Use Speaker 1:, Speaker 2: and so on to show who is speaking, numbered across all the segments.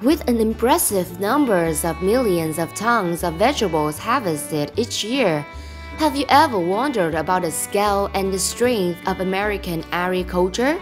Speaker 1: With an impressive numbers of millions of tons of vegetables harvested each year, have you ever wondered about the scale and the strength of American agriculture?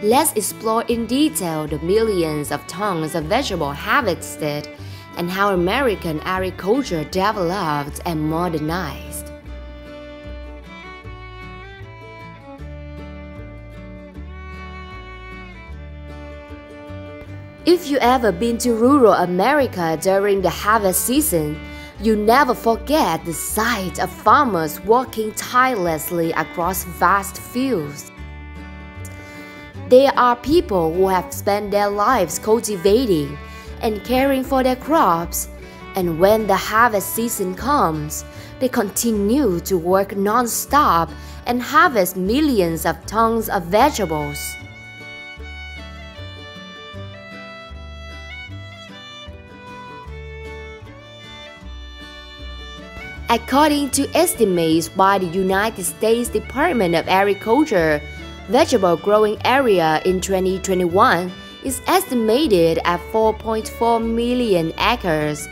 Speaker 1: Let's explore in detail the millions of tons of vegetables harvested and how American agriculture developed and modernized. If you ever been to rural America during the harvest season, you never forget the sight of farmers working tirelessly across vast fields. They are people who have spent their lives cultivating and caring for their crops, and when the harvest season comes, they continue to work non-stop and harvest millions of tons of vegetables. According to estimates by the United States Department of Agriculture, vegetable growing area in 2021 is estimated at 4.4 million acres,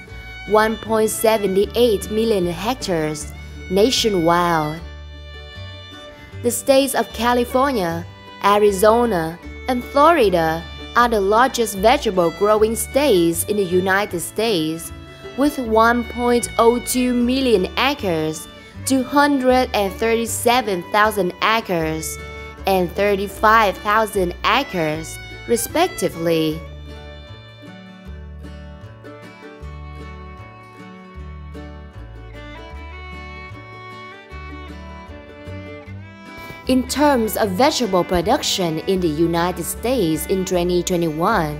Speaker 1: 1.78 million hectares nationwide. The states of California, Arizona, and Florida are the largest vegetable growing states in the United States, with 1.02 million acres, 237,000 acres, and 35,000 acres, respectively. In terms of vegetable production in the United States in 2021,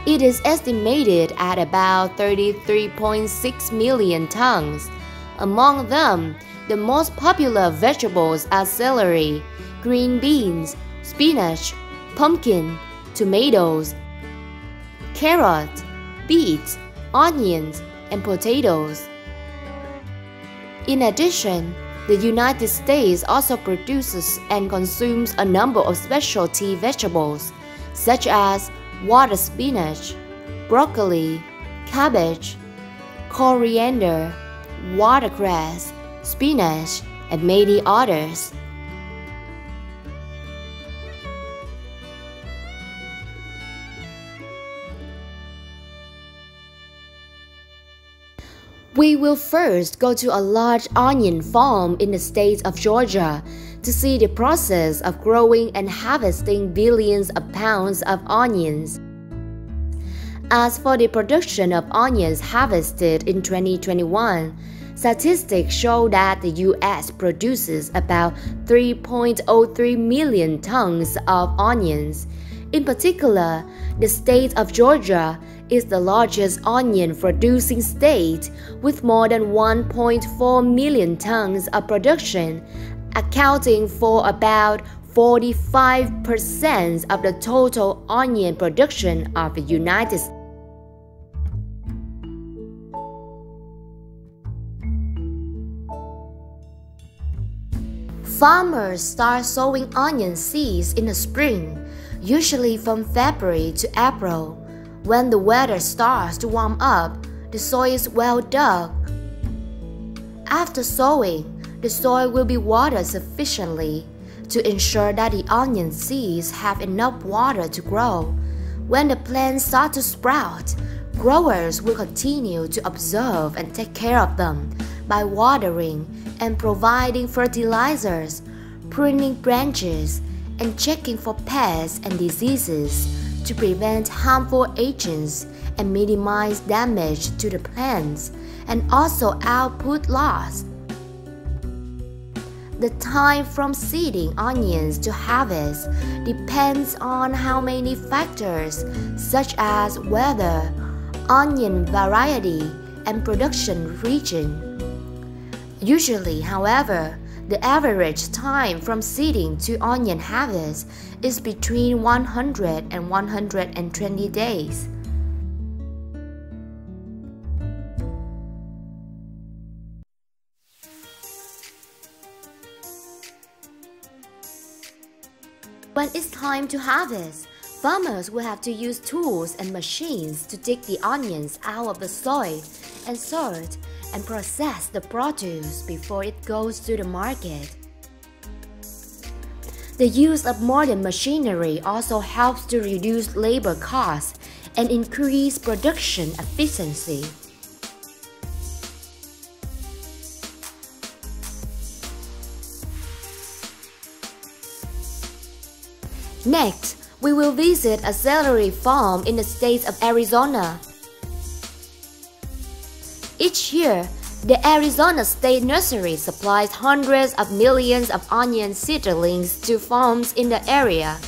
Speaker 1: it is estimated at about 33.6 million tons. Among them, the most popular vegetables are celery, green beans, spinach, pumpkin, tomatoes, carrots, beets, onions, and potatoes. In addition, the United States also produces and consumes a number of specialty vegetables, such as water spinach, broccoli, cabbage, coriander, watercress, spinach, and many others. We will first go to a large onion farm in the state of Georgia to see the process of growing and harvesting billions of pounds of onions. As for the production of onions harvested in 2021, statistics show that the U.S. produces about 3.03 million tons of onions. In particular, the state of Georgia is the largest onion-producing state with more than 1.4 million tons of production, accounting for about 45% of the total onion production of the United States. Farmers start sowing onion seeds in the spring, usually from February to April. When the weather starts to warm up, the soil is well dug. After sowing, the soil will be watered sufficiently to ensure that the onion seeds have enough water to grow. When the plants start to sprout, growers will continue to observe and take care of them by watering and providing fertilizers, pruning branches, and checking for pests and diseases to prevent harmful agents and minimize damage to the plants and also output loss. The time from seeding onions to harvest depends on how many factors such as weather, onion variety, and production region. Usually, however, the average time from seeding to onion harvest is between 100 and 120 days. When it's time to harvest, Farmers will have to use tools and machines to dig the onions out of the soil and sort and process the produce before it goes to the market. The use of modern machinery also helps to reduce labor costs and increase production efficiency. Next, we will visit a celery farm in the state of Arizona. Each year, the Arizona State Nursery supplies hundreds of millions of onion seedlings to farms in the area.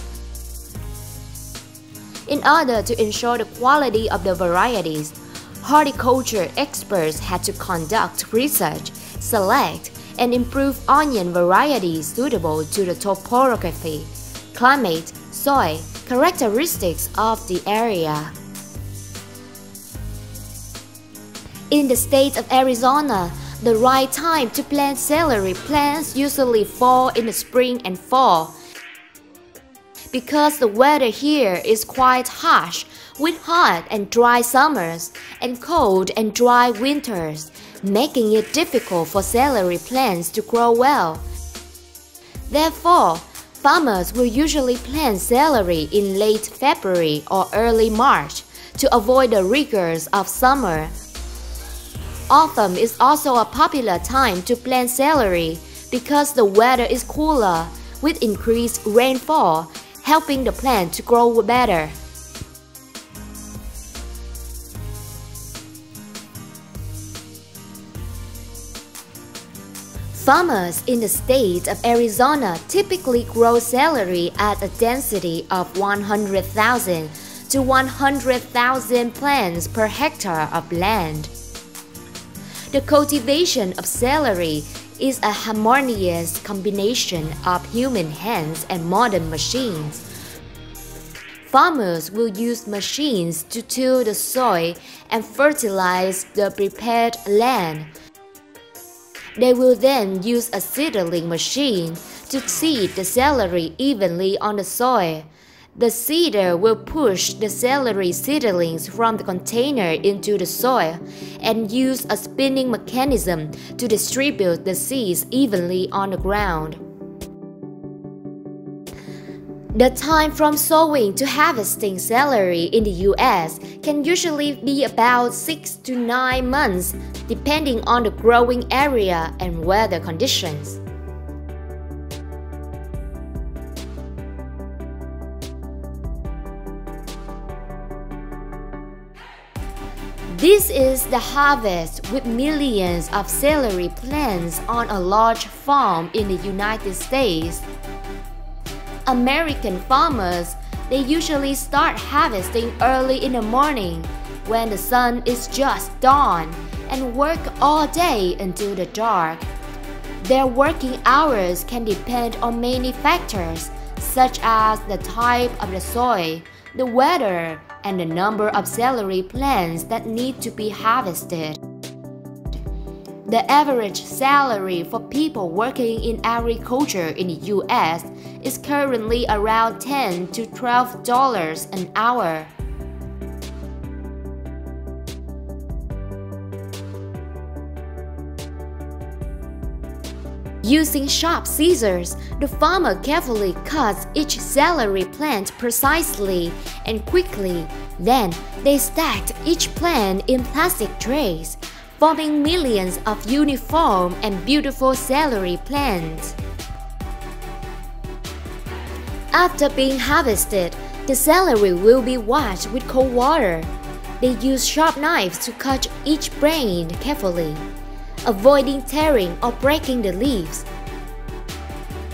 Speaker 1: In order to ensure the quality of the varieties, horticulture experts had to conduct research, select, and improve onion varieties suitable to the topography, climate, soil characteristics of the area. In the state of Arizona, the right time to plant celery plants usually fall in the spring and fall. Because the weather here is quite harsh, with hot and dry summers and cold and dry winters, making it difficult for celery plants to grow well. Therefore, farmers will usually plant celery in late February or early March to avoid the rigors of summer. Autumn is also a popular time to plant celery because the weather is cooler, with increased rainfall, helping the plant to grow better. Farmers in the state of Arizona typically grow celery at a density of 100,000 to 100,000 plants per hectare of land. The cultivation of celery is a harmonious combination of human hands and modern machines. Farmers will use machines to till the soil and fertilize the prepared land. They will then use a seedling machine to seed the celery evenly on the soil. The seeder will push the celery seedlings from the container into the soil and use a spinning mechanism to distribute the seeds evenly on the ground. The time from sowing to harvesting celery in the US can usually be about 6 to 9 months, depending on the growing area and weather conditions. This is the harvest with millions of celery plants on a large farm in the United States. American farmers, they usually start harvesting early in the morning when the sun is just dawn and work all day until the dark. Their working hours can depend on many factors such as the type of the soil, the weather, and the number of celery plants that need to be harvested. The average salary for people working in agriculture in the US is currently around $10 to $12 an hour. Using sharp scissors, the farmer carefully cuts each celery plant precisely and quickly. Then, they stacked each plant in plastic trays, forming millions of uniform and beautiful celery plants. After being harvested, the celery will be washed with cold water. They use sharp knives to cut each brain carefully, avoiding tearing or breaking the leaves.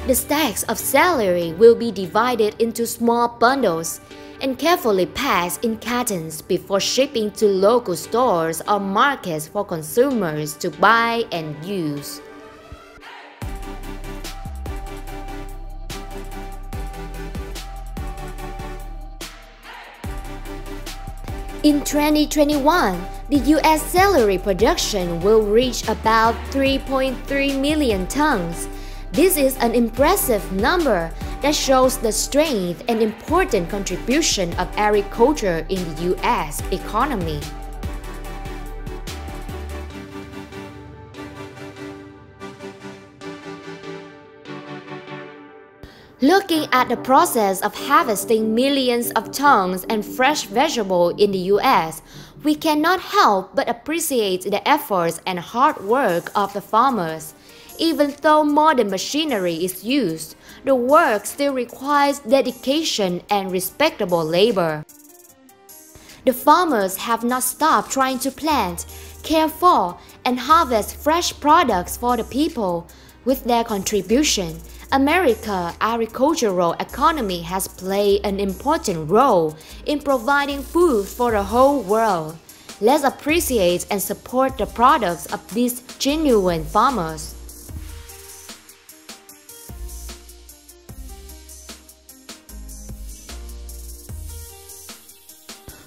Speaker 1: The stacks of celery will be divided into small bundles and carefully packed in cartons before shipping to local stores or markets for consumers to buy and use. In 2021, the U.S. celery production will reach about 3.3 million tons. This is an impressive number that shows the strength and important contribution of agriculture in the U.S. economy. Looking at the process of harvesting millions of tons and fresh vegetables in the U.S., we cannot help but appreciate the efforts and hard work of the farmers. Even though modern machinery is used, the work still requires dedication and respectable labor. The farmers have not stopped trying to plant, care for, and harvest fresh products for the people. With their contribution, America's agricultural economy has played an important role in providing food for the whole world. Let's appreciate and support the products of these genuine farmers.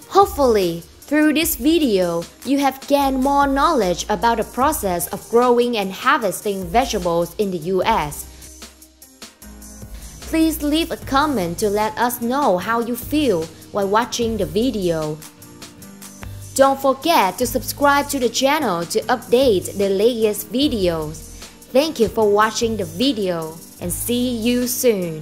Speaker 1: Hopefully, through this video, you have gained more knowledge about the process of growing and harvesting vegetables in the U.S. Please leave a comment to let us know how you feel while watching the video. Don't forget to subscribe to the channel to update the latest videos. Thank you for watching the video and see you soon.